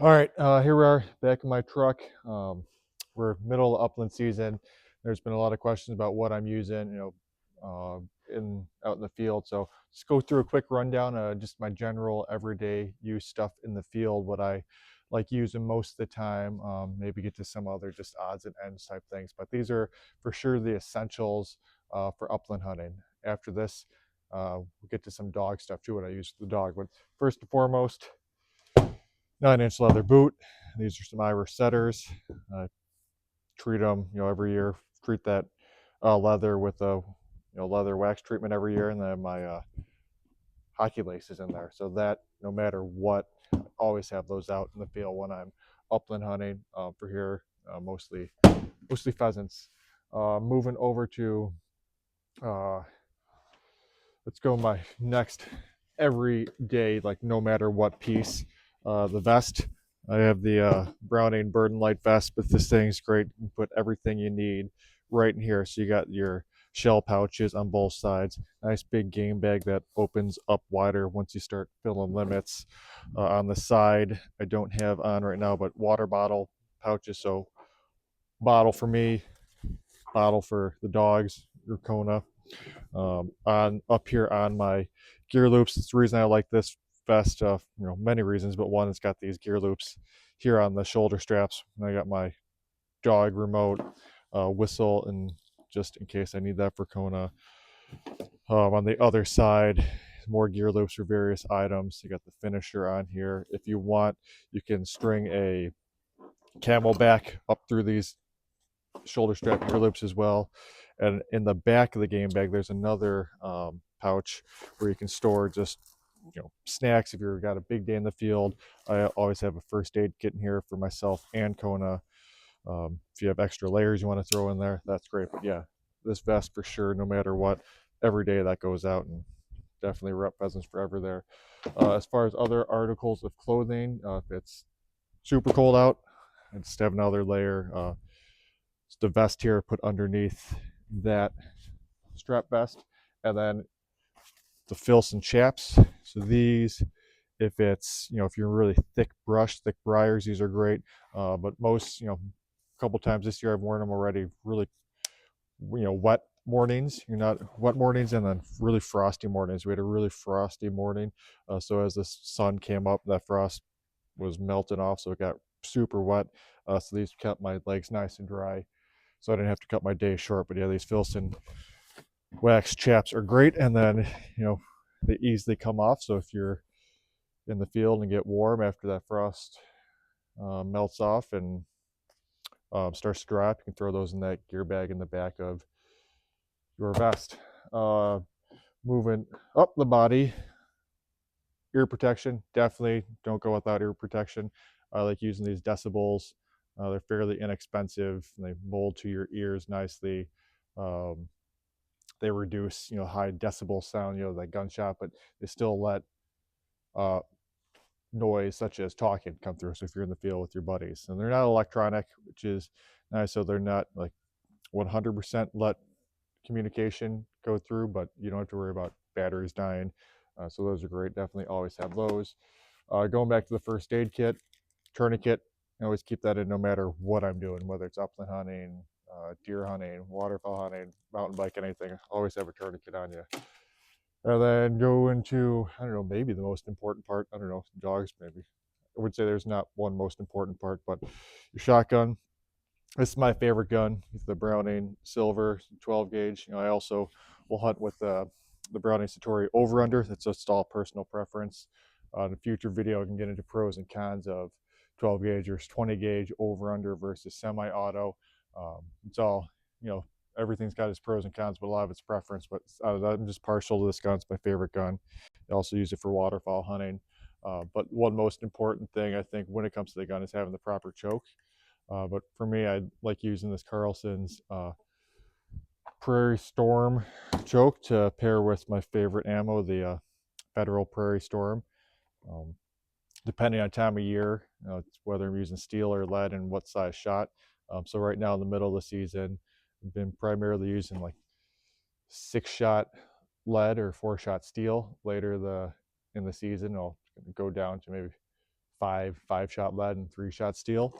All right, here we are back in my truck. We're middle of upland season. There's been a lot of questions about what I'm using, in out in the field. So just go through a quick rundown of just my general everyday use stuff in the field, what I like using most of the time. Maybe get to some other just odds and ends type things, but these are for sure the essentials for upland hunting. After this, we'll get to some dog stuff too. What I use for the dog, but first and foremost, 9-inch leather boot. These are some Irish setters. I treat them, every year. Treat that leather with a, leather wax treatment every year, and then my hockey laces in there. So that no matter what, I always have those out in the field when I'm upland hunting for here, mostly pheasants. Moving over to, uh, let's go my next every day, like no matter what piece. The vest. I have the Browning Burden Light vest, but this thing's great. You put everything you need right in here. So you got your shell pouches on both sides. Nice big game bag that opens up wider once you start filling limits. On the side, I don't have on right now, but water bottle pouches. So bottle for me, bottle for the dogs, your Kona, on up here on my gear loops. It's the reason I like this vest. Many reasons, but one, it's got these gear loops here on the shoulder straps. And I got my dog remote, whistle, and just in case I need that for Kona. On the other side, more gear loops for various items. You got the finisher on here. If you want, you can string a camelback up through these shoulder strap gear loops as well. And in the back of the game bag, there's another pouch where you can store just snacks if you've got a big day in the field. I always have a first aid kit in here for myself and Kona. If you have extra layers you want to throw in there, that's great. But yeah, this vest for sure, no matter what, every day that goes out, and definitely rep pheasants forever there. As far as other articles of clothing, if it's super cold out, I just have another layer. It's the vest here put underneath that strap vest, and then the Filson chaps. So these, if it's if you're really thick brush, thick briars, these are great. But most, a couple times this year I've worn them already. Really, wet mornings. You're not wet mornings, and then really frosty mornings. We had a really frosty morning, so as the sun came up, that frost was melting off, so it got super wet. So these kept my legs nice and dry, so I didn't have to cut my day short. But yeah, these Filson wax chaps are great, and then they easily come off. So if you're in the field and get warm after that frost melts off and starts to dry up, you can throw those in that gear bag in the back of your vest. Uh, Moving up the body, ear protection. Definitely don't go without ear protection. I like using these Decibels. They're fairly inexpensive, and they mold to your ears nicely. Um, they reduce high decibel sound, like gunshot, but they still let uh, noise such as talking come through. So if you're in the field with your buddies, and they're not electronic, which is nice, so they're not like 100% let communication go through, but you don't have to worry about batteries dying. So those are great. Definitely always have those. Going back to the first aid kit, tourniquet. I always keep that in no matter what I'm doing, whether it's upland hunting, deer hunting, waterfowl hunting, mountain biking, anything. Always have a tourniquet on you. And then go into, I don't know, maybe the most important part. I don't know, dogs maybe. I would say there's not one most important part, but your shotgun. This is my favorite gun. It's the Browning Silver 12 gauge. I also will hunt with the Browning Satori over under. That's just all personal preference. In a future video, I can get into pros and cons of 12 gauge versus 20 gauge over under versus semi auto. It's all, everything's got its pros and cons, but a lot of its preference. But I'm just partial to this gun. It's my favorite gun. I also use it for waterfowl hunting. But one most important thing I think when it comes to the gun is having the proper choke. But for me, I like using this Carlson's Prairie Storm choke to pair with my favorite ammo, the Federal Prairie Storm. Um, Depending on time of year, it's whether I'm using steel or lead and what size shot. So right now in the middle of the season, I've been primarily using like 6-shot lead or 4-shot steel. Later in the season, I'll go down to maybe five-shot lead and 3-shot steel,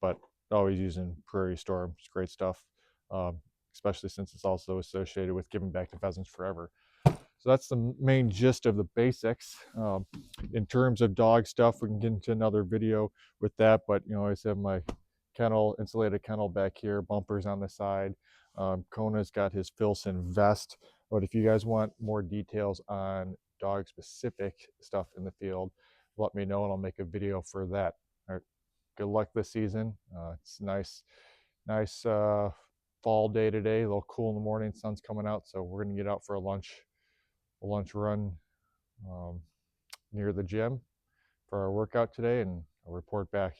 but always using Prairie Storm. It's great stuff, um, especially since it's also associated with giving back to pheasants forever. So that's the main gist of the basics. In terms of dog stuff, we can get into another video with that, but I always have my kennel, insulated kennel back here, bumpers on the side. Kona's got his Filson vest, but if you guys want more details on dog specific stuff in the field, let me know and I'll make a video for that. All right, good luck this season. It's nice fall day today, a little cool in the morning, sun's coming out, so we're gonna get out for a lunch run um, near the gym for our workout today, and I'll report back.